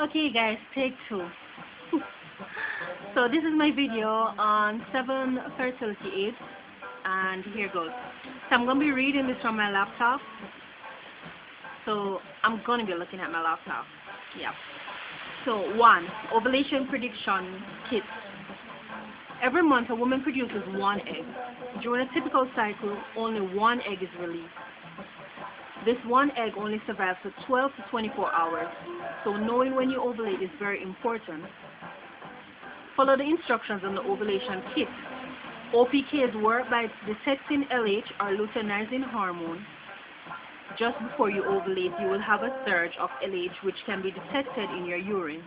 Okay guys, take two. So this is my video on 7 fertility aids, and here goes. So I'm going to be reading this from my laptop. So I'm going to be looking at my laptop. Yeah. So 1. Ovulation prediction kit. Every month a woman produces one egg. During a typical cycle, only one egg is released. This one egg only survives for 12 to 24 hours, so knowing when you ovulate is very important. Follow the instructions on the ovulation kit. OPKs work by detecting LH or luteinizing hormone. Just before you ovulate, you will have a surge of LH which can be detected in your urine.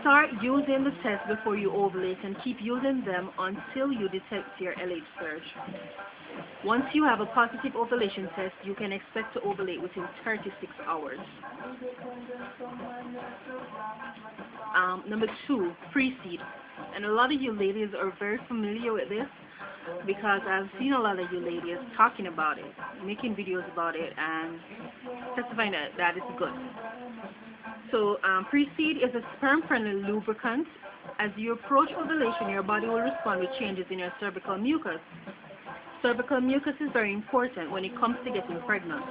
Start using the test before you ovulate and keep using them until you detect your LH surge. Once you have a positive ovulation test, you can expect to ovulate within 36 hours. Number 2, pre-seed. And a lot of you ladies are very familiar with this because I've seen a lot of you ladies talking about it, making videos about it, and testifying that it's good. So pre-seed is a sperm-friendly lubricant. As you approach ovulation, your body will respond with changes in your cervical mucus. Cervical mucus is very important when it comes to getting pregnant.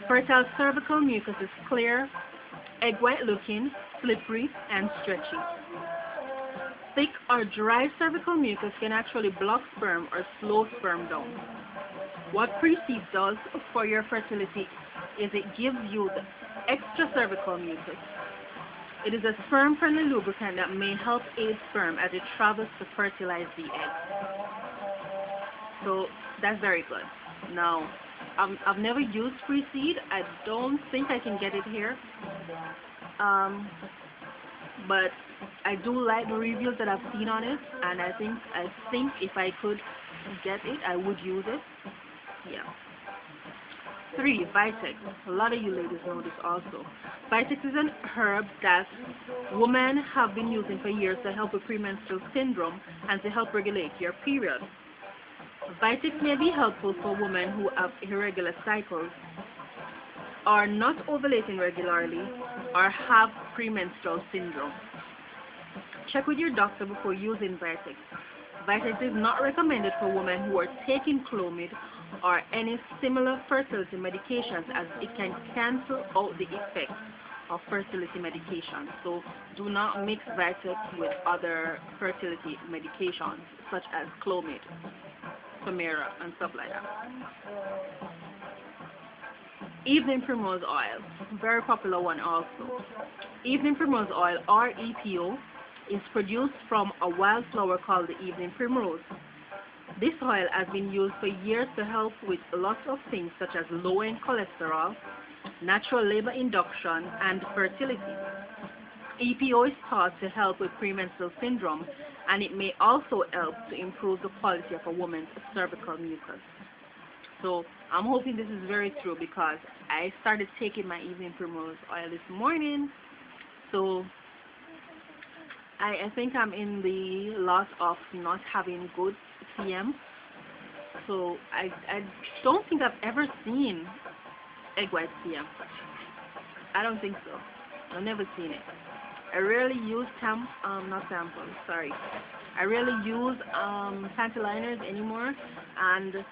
Fertile cervical mucus is clear, egg white looking, slippery, and stretchy. Thick or dry cervical mucus can actually block sperm or slow sperm down. What pre-seed does for your fertility is it gives you the extra cervical mucus. It is a sperm-friendly lubricant that may help aid sperm as it travels to fertilize the egg. So that's very good. Now, I've never used pre-seed. I don't think I can get it here. But I do like the reviews that I've seen on it, and I think if I could get it, I would use it. Yeah. 3. Vitex. A lot of you ladies know this also. Vitex is an herb that women have been using for years to help with premenstrual syndrome and to help regulate your period. Vitex may be helpful for women who have irregular cycles, are not ovulating regularly, or have premenstrual syndrome. Check with your doctor before using Vitex. Vitex is not recommended for women who are taking Clomid or any similar fertility medications, as it can cancel out the effects of fertility medications. So do not mix Vitex with other fertility medications such as Clomid, Femera, and stuff like that. Evening primrose oil, very popular one also. Evening primrose oil, or EPO, is produced from a wildflower called the evening primrose. This oil has been used for years to help with lots of things such as lowering cholesterol, natural labor induction, and fertility. EPO is thought to help with premenstrual syndrome, and it may also help to improve the quality of a woman's cervical mucus. So I'm hoping this is very true because I started taking my evening primrose oil this morning. So I think I'm in the lot of not having good CM. So I don't think I've ever seen egg white CM. I don't think so. I've never seen it. I rarely use I rarely use panty liners anymore, and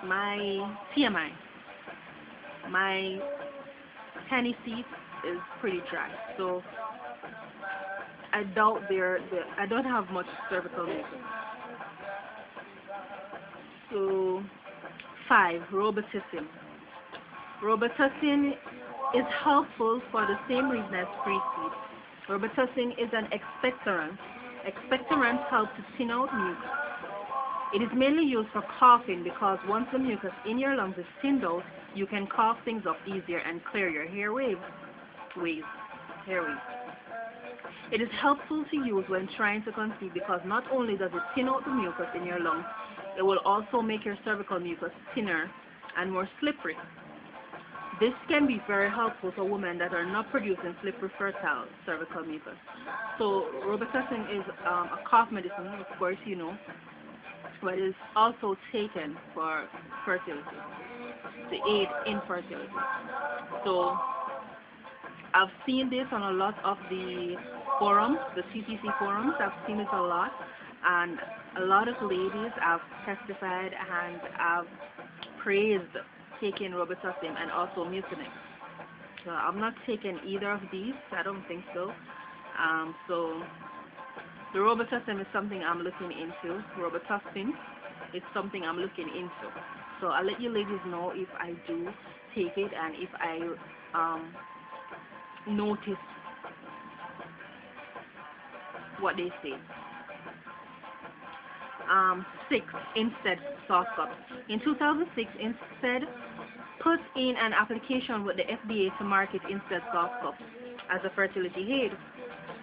my TMI, my penny seat is pretty dry, so I doubt I don't have much cervical mucus. So 5. Robitussin. Robitussin is helpful for the same reason as pre-seed. Robitussin is an expectorant. Expectorants help to thin out mucus. It is mainly used for coughing because once the mucus in your lungs is thinned out, you can cough things up easier and clear your airways. It is helpful to use when trying to conceive because not only does it thin out the mucus in your lungs, it will also make your cervical mucus thinner and more slippery. This can be very helpful for women that are not producing slippery fertile cervical mucus. So Robitussin is a cough medicine, of course you know, but is also taken for fertility. to aid in fertility. So I've seen this on a lot of the forums, the CTC forums. I've seen it a lot, and a lot of ladies have testified and have praised taking Robitussin and also Mucinex. So I'm not taking either of these. I don't think so. So the Robitussin is something I'm looking into. Robitussin is something I'm looking into. So I'll let you ladies know if I do take it and if I notice what they say. 6. Instead soft cups. In 2006, Instead put in an application with the FDA to market Instead soft cups as a fertility aid.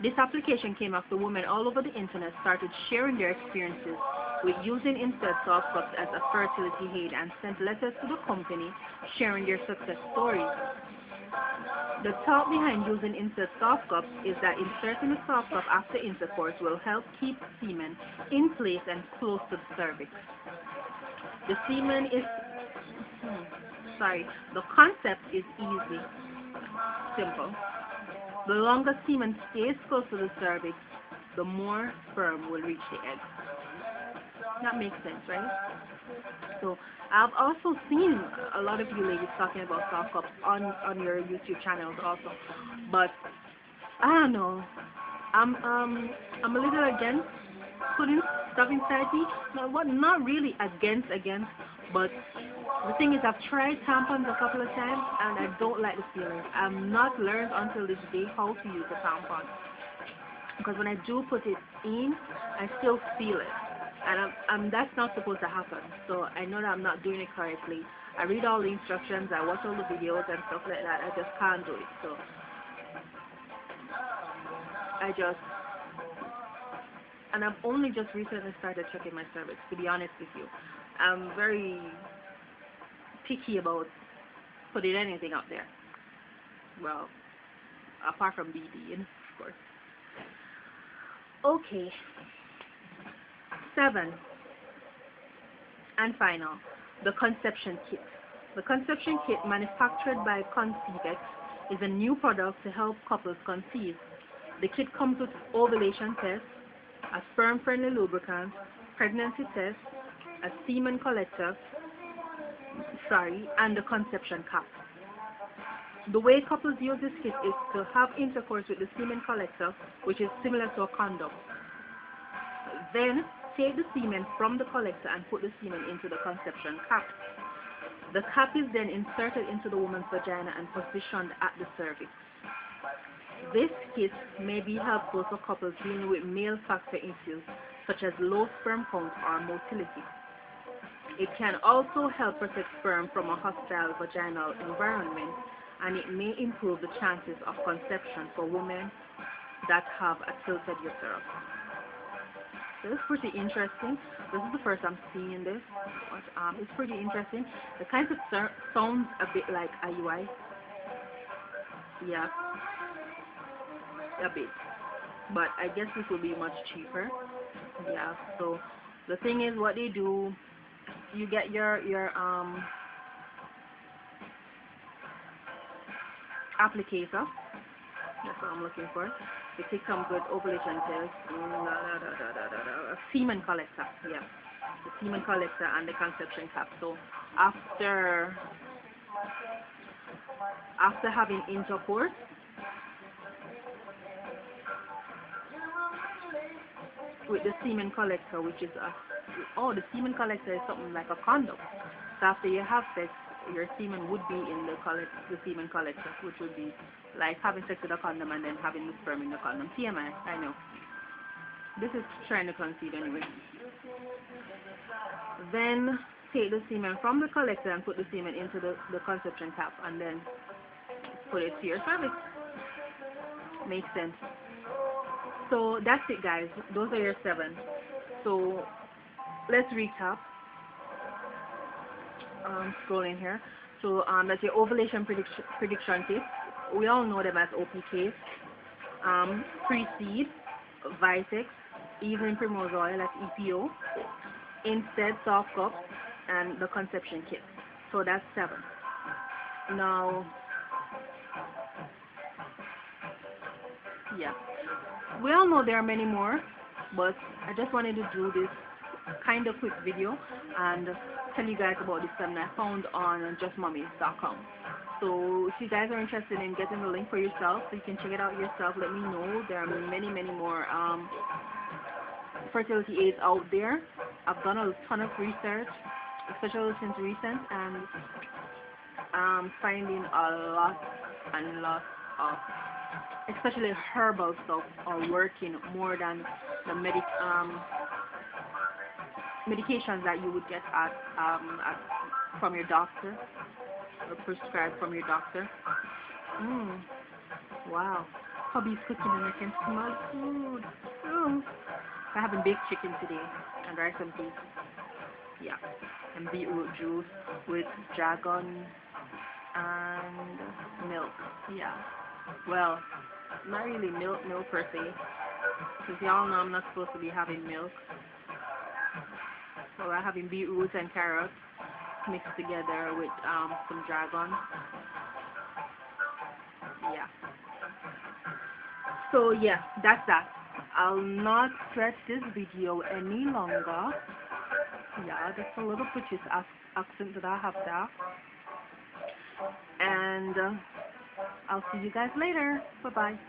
This application came after women all over the internet started sharing their experiences with using Instead soft cups as a fertility aid and sent letters to the company sharing their success stories. The thought behind using Instead soft cups is that inserting a soft cup after intercourse will help keep semen in place and close to the cervix. The semen is, the concept is easy, simple. The longer semen stays close to the cervix, the more sperm will reach the egg. That makes sense, right? So I've also seen a lot of you ladies talking about soft cups on your YouTube channels also, but I don't know. I'm a little against putting stuff inside me. Not really against, but the thing is I've tried tampons a couple of times and I don't like the feeling. I've not learned until this day how to use a tampon, because when I do put it in, I still feel it. And that's not supposed to happen. So I know that I'm not doing it correctly. I read all the instructions, I watch all the videos and stuff like that. I just can't do it. So and I've only just recently started checking my cervix, to be honest with you. I'm very picky about putting anything out there. Well, apart from BD, of course. Okay. 7. And final, the conception kit. The conception kit, manufactured by Conceivex, is a new product to help couples conceive. The kit comes with ovulation test, a sperm-friendly lubricant, pregnancy test, a semen collector, and the conception cap. The way couples use this kit is to have intercourse with the semen collector, which is similar to a condom. Then take the semen from the collector and put the semen into the conception cap. The cap is then inserted into the woman's vagina and positioned at the cervix. This kit may be helpful for couples dealing with male factor issues such as low sperm count or motility. It can also help protect sperm from a hostile vaginal environment, and it may improve the chances of conception for women that have a tilted uterus. This is pretty interesting. This is the first I'm seeing this. But, it's pretty interesting. The concept sounds a bit like IUI. Yeah, a bit. But I guess this will be much cheaper. Yeah. So the thing is, what they do, you get your applicator. That's what I'm looking for. The kit comes with ovulation test, a semen collector, yeah, the semen collector and the conception cap. So after having intercourse, with the semen collector, which is the semen collector is something like a condom. So after you have sex, your semen would be in the semen collector, which would be like having sex with a condom and then having the sperm in the condom. TMI, I know. This is trying to conceive anyway. Then take the semen from the collector and put the semen into the conception cap and then put it to your cervix. Makes sense. So that's it, guys. Those are your 7. So let's recap. Scrolling here. So that's your ovulation prediction kit. We all know them as OPK. Pre-seed, Vitex, Evening Primrose Oil, that's EPO, Instead Soft Cup, and the conception kit. So that's 7. Now, yeah, we all know there are many more, but I just wanted to do this kind of quick video and tell you guys about this one I found on justmummies.com. So if you guys are interested in getting the link for yourself, so you can check it out yourself, let me know. There are many, many more fertility aids out there. I've done a ton of research, especially since recent, and finding a lot and lot of, especially herbal stuff, are working more than the medications that you would get from your doctor or prescribed from your doctor. Wow. Hubby's cooking and I can smell food. Mm. I'm having baked chicken today and rice and peas. Yeah. And beetroot juice with dragon and milk. Yeah. Well, not really milk per se, because y'all know I'm not supposed to be having milk. So I'm having beetroot and carrots mixed together with some dragon. Yeah. So yeah, that's that. I'll not stretch this video any longer. Yeah, just a little British accent that I have there. And I'll see you guys later. Bye bye.